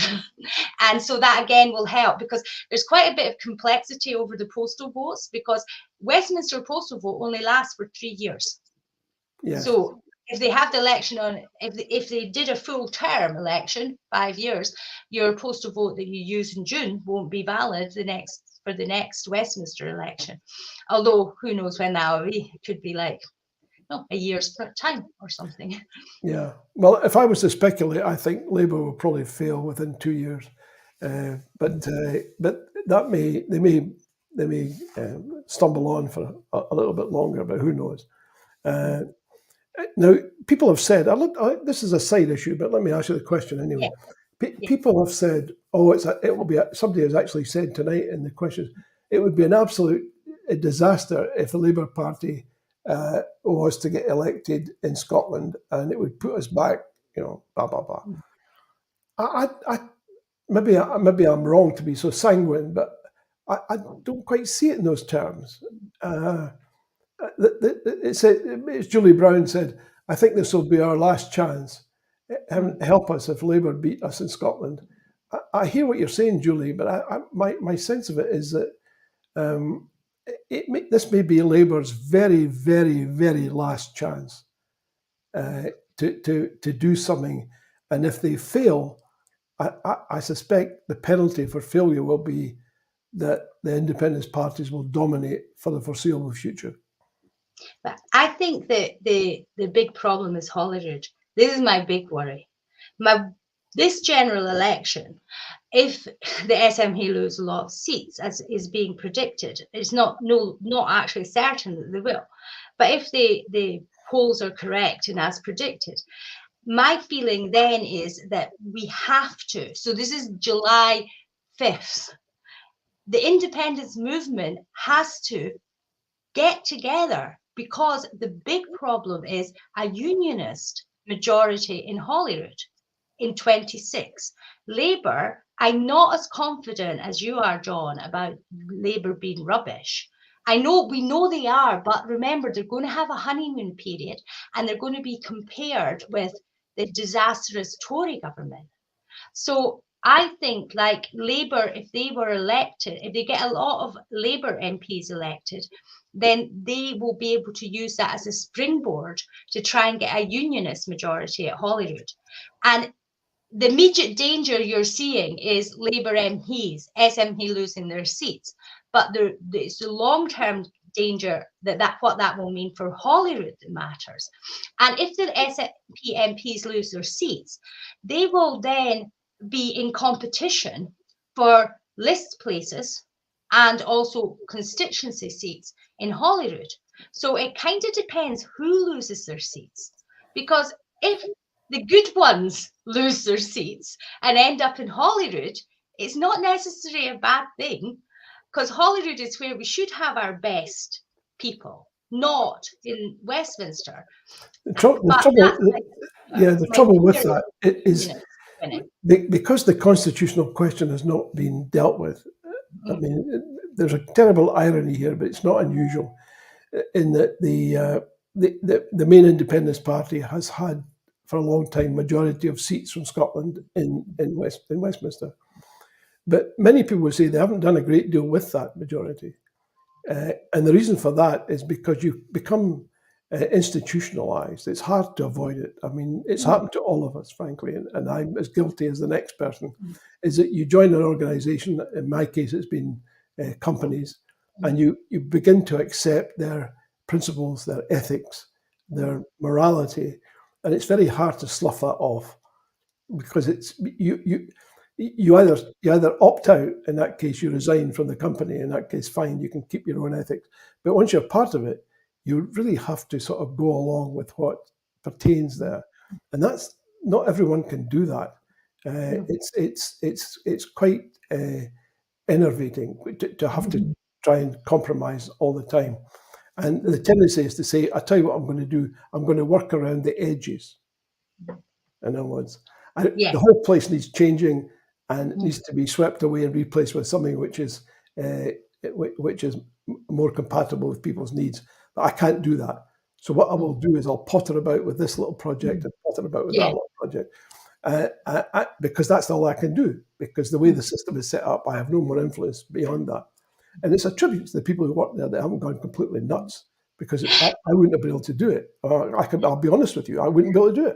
And so that again will help, because there's quite a bit of complexity over the postal votes, because Westminster postal vote only lasts for 3 years. Yes. So if they have the election on, if they did a full term election, 5 years, your postal vote that you use in June won't be valid for the next Westminster election. Although who knows when that will be? It could be like a year's time or something. Yeah. Well, if I was to speculate, I think Labour will probably fail within 2 years. But they may stumble on for a little bit longer, but who knows? Now, people have said, this is a side issue, but let me ask you the question anyway. Yeah. People have said, "Oh, it will be." Somebody has actually said tonight in the questions, it would be an absolute disaster if the Labour Party was to get elected in Scotland, and it would put us back, blah blah blah. I maybe I'm wrong to be so sanguine, but I don't quite see it in those terms. It's Julie Brown said, "I think this will be our last chance. Help us if Labour beat us in Scotland." I hear what you're saying, Julie, but my sense of it is that this may be Labour's very, very, very last chance to do something, and if they fail, I suspect the penalty for failure will be that the independence parties will dominate for the foreseeable future. But I think that the big problem is Holyrood. This is my big worry. This general election, if the SNP lose a lot of seats, as is being predicted, it's not actually certain that they will. But if the polls are correct and as predicted, my feeling then is that we have to. So this is July 5th. The independence movement has to get together, because the big problem is a unionist majority in Holyrood in 26. Labour, I'm not as confident as you are, John, about Labour being rubbish. We know they are, but remember, they're going to have a honeymoon period, and they're going to be compared with the disastrous Tory government. So I think, like Labour, if they were elected, if they get a lot of Labour MPs elected, then they will be able to use that as a springboard to try and get a unionist majority at Holyrood. And the immediate danger you're seeing is Labour MPs, SNP losing their seats. But it's the long-term danger that what that will mean for Holyrood that matters. And if the SNP MPs lose their seats, they will then be in competition for list places and also constituency seats in Holyrood. So it kind of depends who loses their seats. Because if the good ones lose their seats and end up in Holyrood, it's not necessarily a bad thing, because Holyrood is where we should have our best people, not in Westminster. The trouble with that is because the constitutional question has not been dealt with. I mean, there's a terrible irony here, but it's not unusual in that the main independence party has had for a long time majority of seats from Scotland in Westminster. But many people would say they haven't done a great deal with that majority. And the reason for that is because you become institutionalized. It's hard to avoid it. I mean, it's happened to all of us, frankly, and I'm as guilty as the next person, is that you join an organization, in my case, it's been companies, and you begin to accept their principles, their ethics, their morality, and it's very hard to slough that off, because it's you either opt out, in that case you resign from the company, in that case fine, you can keep your own ethics, but once you're part of it, you really have to sort of go along with what pertains there, and that's not everyone can do that. It's quite enervating to have to try and compromise all the time, and the tendency is to say, I tell you what I'm going to do, I'm going to work around the edges. In other words, the whole place needs changing, and needs to be swept away and replaced with something which is more compatible with people's needs. But I can't do that. So what I will do is I'll potter about with this little project and potter about with that little project, because that's all I can do. Because the way the system is set up, I have no more influence beyond that. And it's a tribute to the people who work there that haven't gone completely nuts, because I wouldn't have been able to do it. I'll be honest with you, I wouldn't be able to do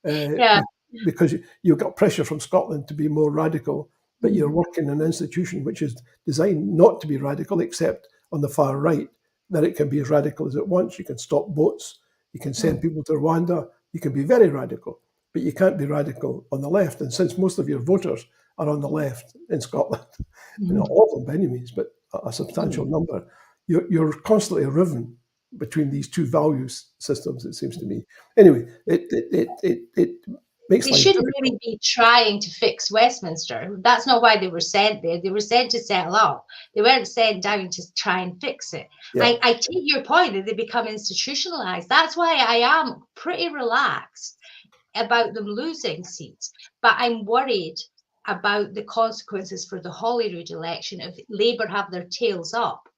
it. Because you've got pressure from Scotland to be more radical, but you're working in an institution which is designed not to be radical, except on the far right, that it can be as radical as it wants. You can stop boats, you can send people to Rwanda, you can be very radical, but you can't be radical on the left. And since most of your voters are on the left in Scotland, not all of them by any means, but a substantial number, you're constantly riven between these two values systems, it seems to me. Anyway, it makes they life shouldn't difficult. really be trying to fix Westminster. That's not why they were sent there. They were sent to settle up. They weren't sent down to try and fix it. Yeah. I take your point that they become institutionalized. That's why I am pretty relaxed about them losing seats. But I'm worried about the consequences for the Holyrood election if Labour have their tails up,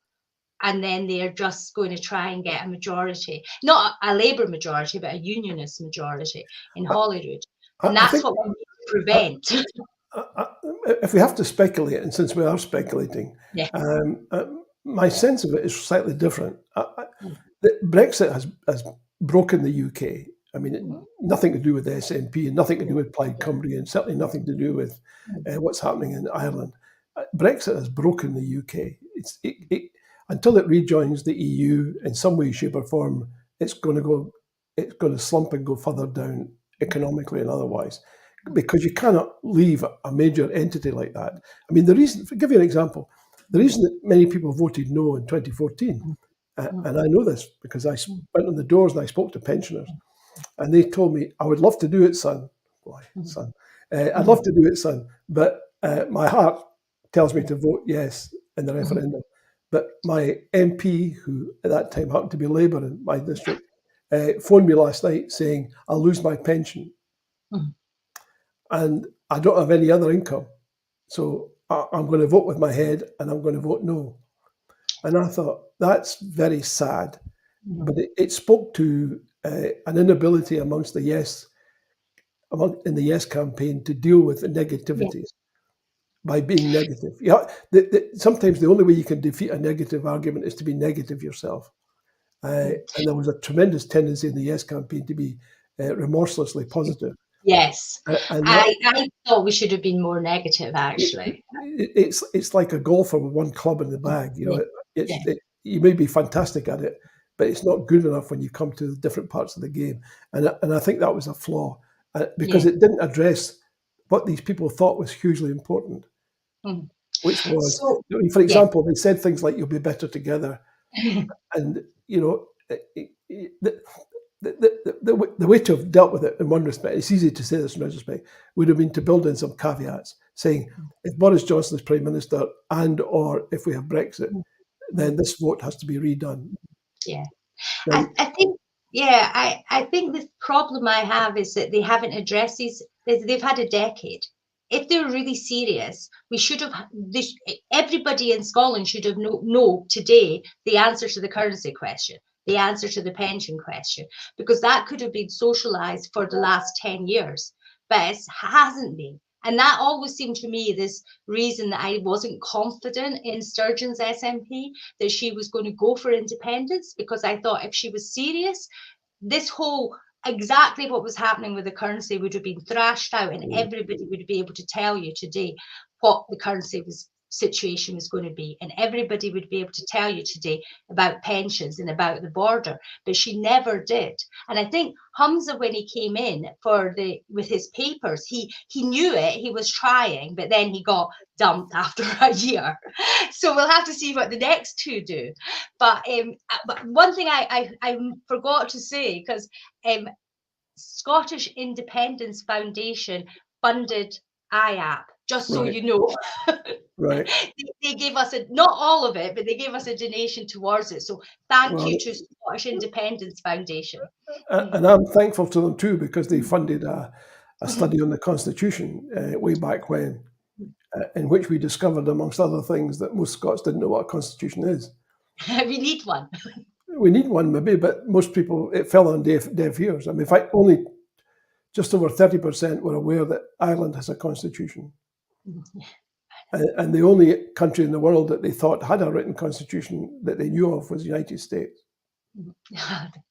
and then they're just going to try and get a majority, not a Labour majority, but a unionist majority in Holyrood. And that's what we need to prevent. If we have to speculate, and since we are speculating, my sense of it is slightly different. Brexit has broken the UK. I mean, nothing to do with the SNP, and nothing to do with Plaid Cymru, and certainly nothing to do with what's happening in Ireland. Brexit has broken the UK. Until it rejoins the EU in some way, shape, or form, it's going to slump and go further down economically and otherwise, because you cannot leave a major entity like that. I mean, to give you an example, the reason that many people voted no in 2014, and I know this because I went on the doors and I spoke to pensioners, and they told me, I would love to do it, son. Boy, son. I'd love to do it, son, but my heart tells me to vote yes in the referendum. But my MP, who at that time happened to be Labour in my district, phoned me last night saying, I'll lose my pension. And I don't have any other income. So I'm going to vote with my head, and I'm going to vote no. And I thought, that's very sad. But it spoke to an inability amongst the yes campaign to deal with the negativities. By being negative. Sometimes the only way you can defeat a negative argument is to be negative yourself. And there was a tremendous tendency in the Yes campaign to be remorselessly positive. Yes. I thought we should have been more negative, actually. It's like a golfer with one club in the bag. You may be fantastic at it, but it's not good enough when you come to the different parts of the game. And I think that was a flaw, because it didn't address what these people thought was hugely important. Which was, for example, they said things like, you'll be better together. And, the way to have dealt with it in one respect, it's easy to say this in retrospect, would have been to build in some caveats, saying, if Boris Johnson is Prime Minister or if we have Brexit, then this vote has to be redone. Yeah. I think the problem I have is that they haven't addressed these. They've had a decade. If they're really serious, we should have. Everybody in Scotland should have know today the answer to the currency question. the answer to the pension question, because that could have been socialized for the last 10 years, but it hasn't been. And that always seemed to me this reason that I wasn't confident in Sturgeon's SNP, that she was going to go for independence, because I thought if she was serious, this whole exactly what was happening with the currency would have been thrashed out, and everybody would be able to tell you today what the currency situation was going to be, and everybody would be able to tell you today about pensions and about the border, but she never did. And I think Humza, when he came in with his papers, he knew it, he was trying, but then he got dumped after a year. So we'll have to see what the next two do. But one thing I forgot to say, because Scottish Independence Foundation funded IAP, just so you know. Right. They gave us not all of it, but they gave us a donation towards it. So thank you to Scottish Independence Foundation. And I'm thankful to them too, because they funded a study on the Constitution way back when, in which we discovered, amongst other things, that most Scots didn't know what a Constitution is. We need one. We need one, maybe, but most people, it fell on deaf ears. I mean, in fact, only just over 30% were aware that Ireland has a constitution. And the only country in the world that they thought had a written constitution that they knew of was the United States.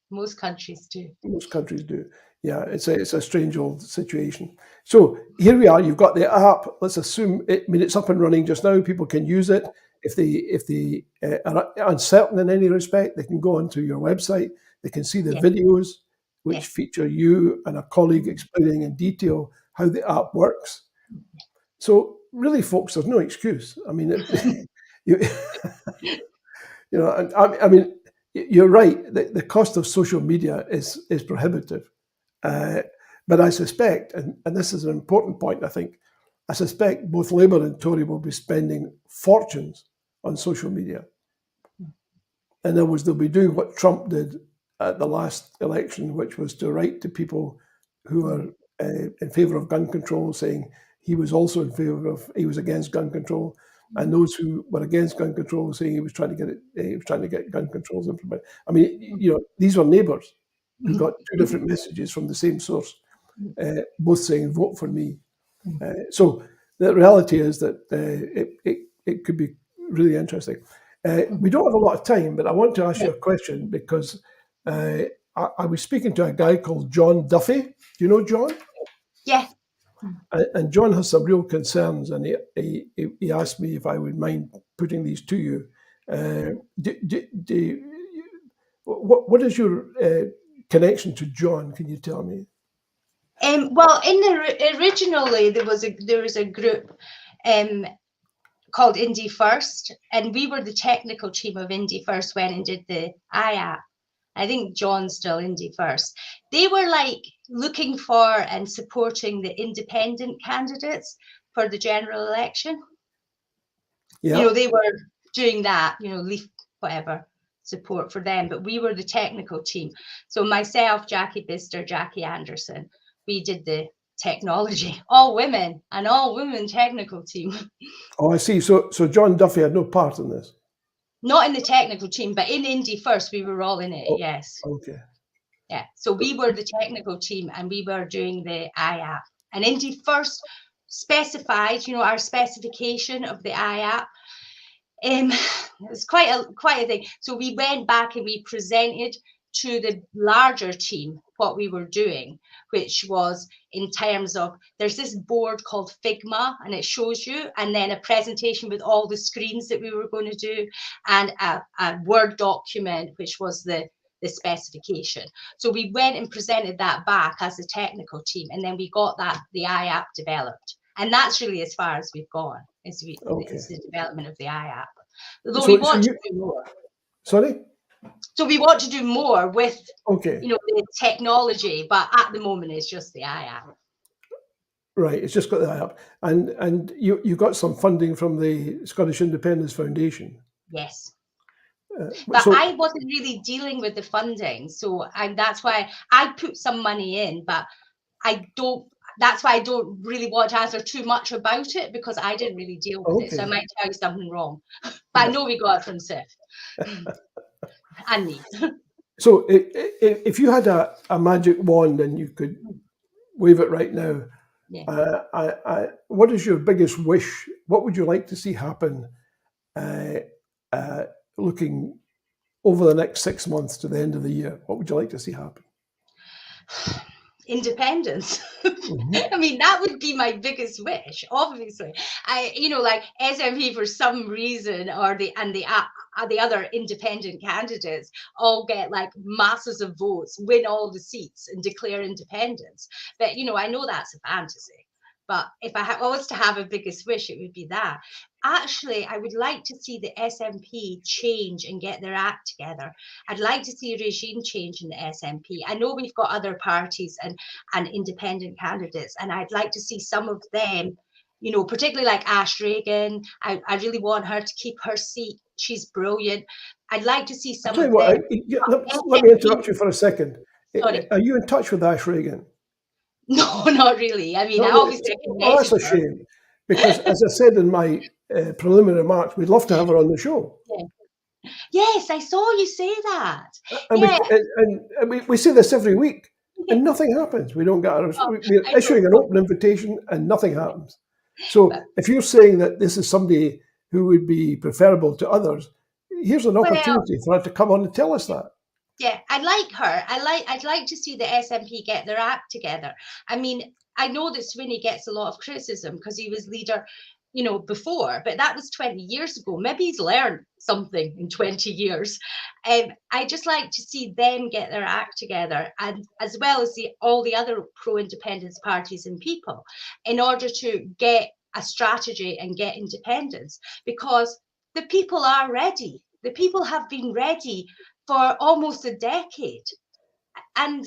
Most countries do. Most countries do. Yeah, it's a strange old situation. So here we are. You've got the app. Let's assume it's up and running just now. People can use it. If they are uncertain in any respect, they can go onto your website. They can see the videos which feature you and a colleague explaining in detail how the app works. So really, folks, there's no excuse. I mean, I mean, you're right. The cost of social media is prohibitive. But I suspect, and this is an important point, I think, I suspect both Labour and Tory will be spending fortunes on social media. In other words, they'll be doing what Trump did at the last election, which was to write to people who are in favour of gun control, saying he was also he was against gun control, and those who were against gun control saying he was trying to get gun controls implemented. I mean, these were neighbours who got two different messages from the same source, both saying vote for me. So the reality is that it could be really interesting. We don't have a lot of time, but I want to ask you a question, because I was speaking to a guy called John Duffy. Do you know John? Yeah. And John has some real concerns, and he asked me if I would mind putting these to you. What is your connection to John? Can you tell me? Well, originally there was a group called Indie First, and we were the technical team of Indie First when and did the IAP. I think John's still Indie First. They were like looking for and supporting the independent candidates for the general election. Yeah. They were doing that, leaf whatever support for them, but we were the technical team. So myself, Jackie Bister, Jackie Anderson, we did the technology, all women technical team. Oh, I see. So John Duffy had no part in this? Not in the technical team, but in Indie First, we were all in it, yes. Okay. Yeah, so we were the technical team and we were doing the IAP. And Indie First specified, our specification of the IAP. It was quite a thing. So we went back and we presented to the larger team what we were doing, which was in terms of, there's this board called Figma, and it shows you, and then a presentation with all the screens that we were going to do, and a Word document, which was the specification. So we went and presented that back as a technical team, and then we got the IAP developed. And that's really as far as we've gone, is the development of the IAP. Although we want to do more. Sorry? So we want to do more with, the technology, but at the moment it's just the IAP. Right, it's just got the IAP. And you got some funding from the Scottish Independence Foundation. Yes. But I wasn't really dealing with the funding, so that's why I put some money in, but that's why I don't really want to answer too much about it, because I didn't really deal with it, so I might tell you something wrong. But I know we got it from Sif and me. So if you had a magic wand and you could wave it right now, what is your biggest wish? What would you like to see happen looking over the next 6 months to the end of the year? What would you like to see happen? Independence. I mean, that would be my biggest wish. Obviously, like SNP for some reason, or the other independent candidates all get like masses of votes, win all the seats, and declare independence. But I know that's a fantasy. But if I was to have a biggest wish, it would be that. Actually, I would like to see the SNP change and get their act together. I'd like to see a regime change in the SNP. I know we've got other parties and independent candidates, and I'd like to see some of them, particularly like Ash Regan. I really want her to keep her seat. She's brilliant. I'd like to see some of them. Let me interrupt you for a second. Sorry. Are you in touch with Ash Regan? No, not really. I mean, obviously, that's a shame, because as I said in my preliminary remarks, we'd love to have her on the show. Yeah. Yes, I saw you say that. And we say this every week, and nothing happens. We don't get we're issuing an open invitation, and nothing happens. So if you're saying that this is somebody who would be preferable to others, here's an opportunity for her to come on and tell us that. Yeah, I like her. I'd like to see the SNP get their act together. I mean, I know that Swinney gets a lot of criticism because he was leader, before, but that was 20 years ago. Maybe he's learned something in 20 years. I just like to see them get their act together, and as well as all the other pro-independence parties and people, in order to get a strategy and get independence, because the people are ready. The people have been ready for almost a decade, and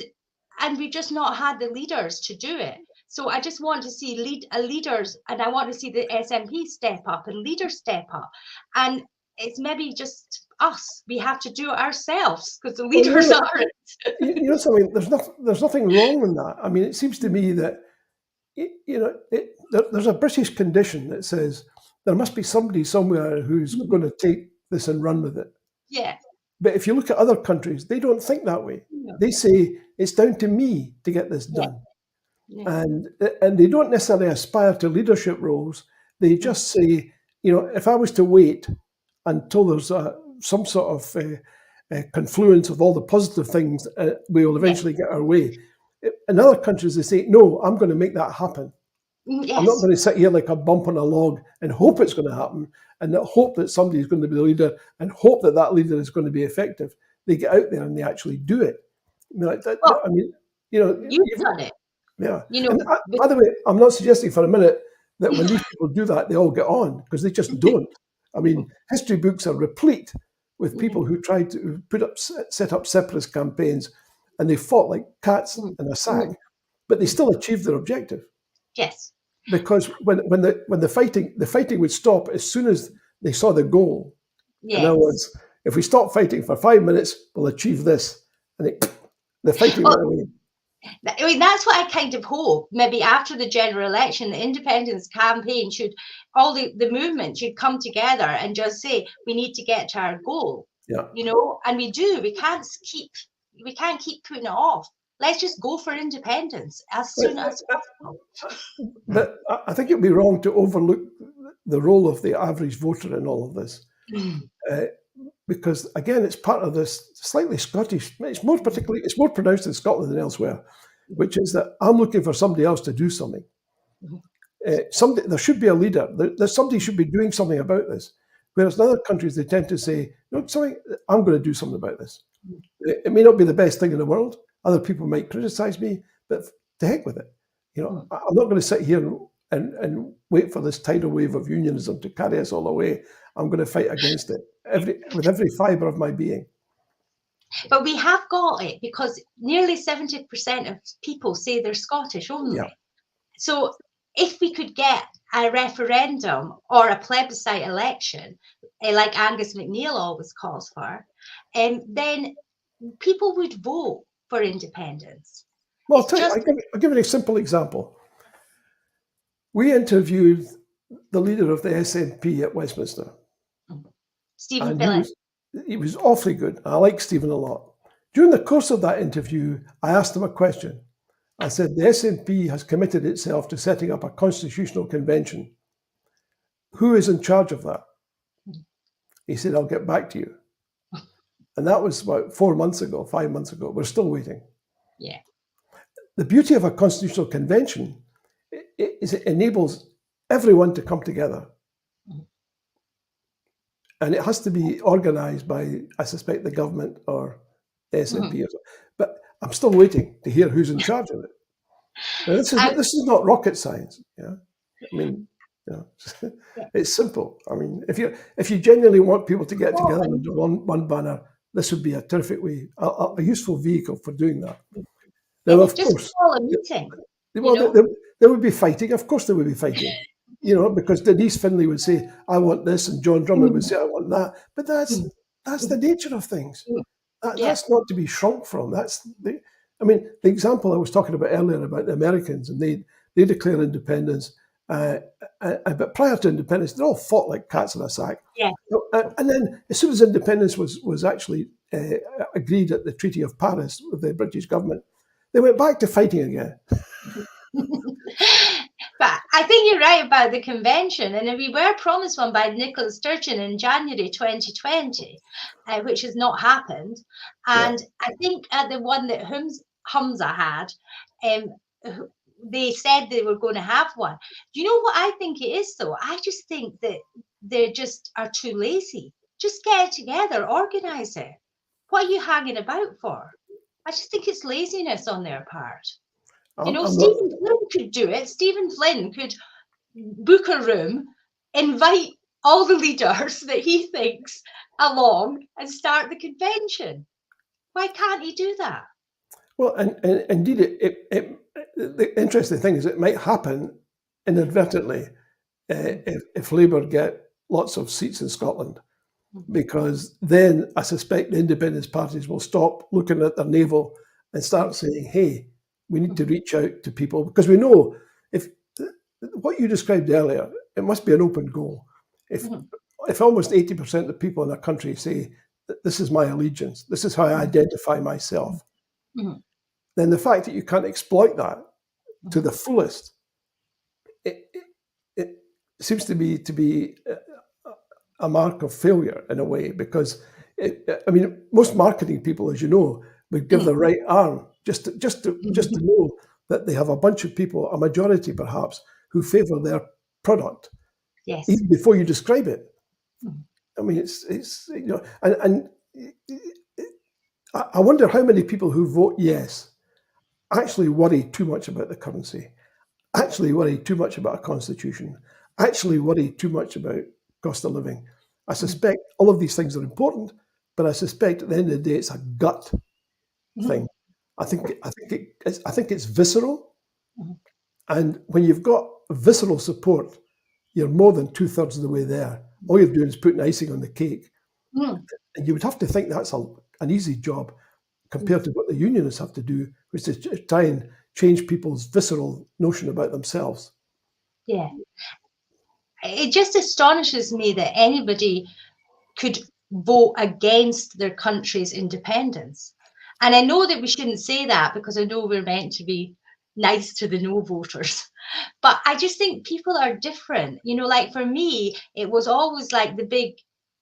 we've just not had the leaders to do it. So I just want to see leaders, and I want to see the SNP step up and leaders step up. And it's maybe just us. We have to do it ourselves because the leaders aren't. You know something? There's nothing wrong with that. I mean, it seems to me that there's a British condition that says there must be somebody somewhere who's going to take this and run with it. Yeah. But if you look at other countries, they don't think that way. No. They say it's down to me to get this done. Yeah. And they don't necessarily aspire to leadership roles. They just say, if I was to wait until there's some sort of confluence of all the positive things, we will eventually get our way. In other countries, they say, no, I'm going to make that happen. Yes. I'm not going to sit here like a bump on a log and hope it's going to happen, and hope that somebody is going to be the leader, and hope that that leader is going to be effective. They get out there and they actually do it. You've done it. Yeah. By the way, I'm not suggesting for a minute that when these people do that, they all get on, because they just don't. I mean, history books are replete with people who tried to set up separatist campaigns, and they fought like cats in a sack, but they still achieved their objective. Yes. Because when the fighting would stop as soon as they saw the goal. Yes. In other words, if we stop fighting for 5 minutes, we'll achieve this, and the fighting went away. I mean, that's what I kind of hope. Maybe after the general election, the independence campaign all the movement should come together and just say, we need to get to our goal. Yeah. And we do. We can't keep putting it off. Let's just go for independence as soon as possible. But I think it'd be wrong to overlook the role of the average voter in all of this. Because again, it's part of this slightly Scottish. It's more pronounced in Scotland than elsewhere, which is that I'm looking for somebody else to do something. There should be a leader. Somebody should be doing something about this. Whereas in other countries, they tend to say, I'm going to do something about this. It may not be the best thing in the world. Other people might criticize me, but to heck with it. I'm not going to sit here and wait for this tidal wave of unionism to carry us all away. I'm going to fight against it with every fibre of my being. But we have got it, because nearly 70% of people say they're Scottish only. Yeah. So if we could get a referendum or a plebiscite election, like Angus MacNeil always calls for, then people would vote for independence. Well, I'll give you a simple example. We interviewed the leader of the SNP at Westminster. Stephen Findlay. He was awfully good. I like Stephen a lot. During the course of that interview, I asked him a question. I said, the SNP has committed itself to setting up a constitutional convention. Who is in charge of that? He said, I'll get back to you. And that was about 4 months ago, 5 months ago. We're still waiting. Yeah. The beauty of a constitutional convention is it enables everyone to come together. And it has to be organised by, I suspect, the government or the SNP. Or so. But I'm still waiting to hear who's in charge of it. Now, this is not rocket science. Yeah, I mean, it's simple. I mean, if you genuinely want people to get together under one banner, this would be a terrific way, a useful vehicle for doing that. Now, of course, call a meeting. Well, there would be fighting. Of course, there would be fighting. Because Denise Findlay would say, "I want this," and John Drummond would say, "I want that." But that's the nature of things. That's not to be shrunk from. The example I was talking about earlier about the Americans, and they declare independence, but prior to independence, they all fought like cats in a sack. Yeah. And then, as soon as independence was actually agreed at the Treaty of Paris with the British government, they went back to fighting again. But I think you're right about the convention, and we were promised one by Nicola Sturgeon in January 2020, which has not happened. And I think the one that Humza had, they said they were going to have one. Do you know what I think it is, though? I just think that they just are too lazy. Just get it together, organise it. What are you hanging about for? I just think it's laziness on their part. Stephen Flynn could do it. Stephen Flynn could book a room, invite all the leaders that he thinks along, and start the convention. Why can't he do that? Well, and indeed, the interesting thing is it might happen inadvertently if Labour get lots of seats in Scotland, because then I suspect the independence parties will stop looking at their navel and start saying, hey, we need to reach out to people, because we know if what you described earlier, it must be an open goal. If almost 80% of the people in a country say, this is my allegiance, this is how I identify myself, then the fact that you can't exploit that to the fullest, it seems to be a mark of failure in a way, because most marketing people, as you know, would give the right arm just to know that they have a bunch of people, a majority perhaps, who favour their product, even before you describe it. I mean, and I wonder how many people who vote yes actually worry too much about the currency, actually worry too much about a constitution, actually worry too much about cost of living. I suspect all of these things are important, but I suspect at the end of the day, it's a gut thing. I think it's visceral, and when you've got visceral support, you're more than 2/3 of the way there. All you're doing is putting icing on the cake, and you would have to think that's an easy job compared to what the unionists have to do, which is to try and change people's visceral notion about themselves. Yeah, it just astonishes me that anybody could vote against their country's independence. And I know that we shouldn't say that, because I know we're meant to be nice to the no voters. But I just think people are different. Like for me, it was always like the big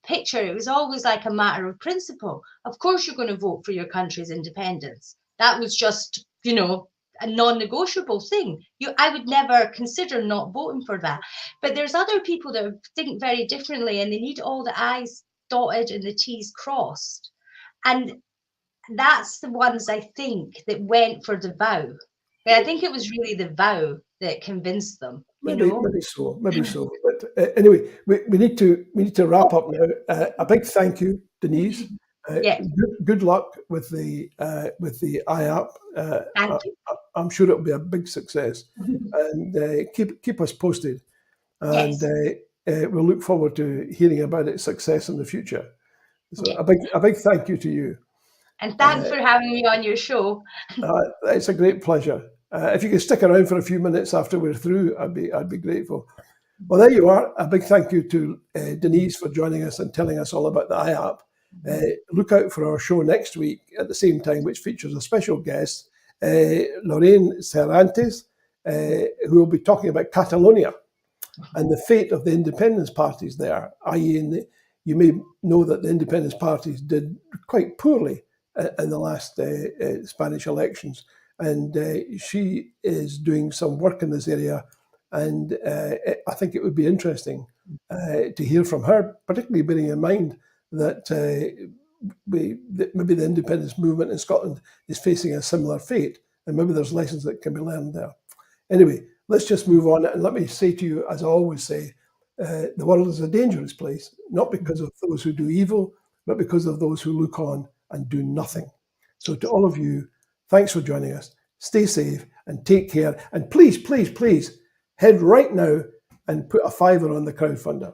picture. It was always like a matter of principle. Of course, you're going to vote for your country's independence. That was just, a non-negotiable thing. I would never consider not voting for that. But there's other people that think very differently, and they need all the I's dotted and the T's crossed. And that's the ones I think that went for the vow. But I think it was really the vow that convinced them. Maybe so. But anyway, we need to wrap up now. A big thank you, Denise. Good luck with the IAP. Thank you. I'm sure it'll be a big success, and keep us posted. And we'll look forward to hearing about its success in the future. So a big thank you to you. And thanks for having me on your show. It's a great pleasure. If you could stick around for a few minutes after we're through, I'd be grateful. Well, there you are. A big thank you to Denise for joining us and telling us all about the IAP. Look out for our show next week at the same time, which features a special guest, Lorraine Cervantes, who will be talking about Catalonia and the fate of the independence parties there, i.e. you may know that the independence parties did quite poorly in the last Spanish elections. And she is doing some work in this area. And I think it would be interesting to hear from her, particularly bearing in mind that maybe the independence movement in Scotland is facing a similar fate. And maybe there's lessons that can be learned there. Anyway, let's just move on. And let me say to you, as I always say, the world is a dangerous place, not because of those who do evil, but because of those who look on and do nothing. So to all of you, thanks for joining us. Stay safe and take care. And please, please, please head right now and put a £5 on the crowdfunder.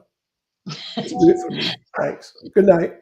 Do it for me. Thanks. Good night.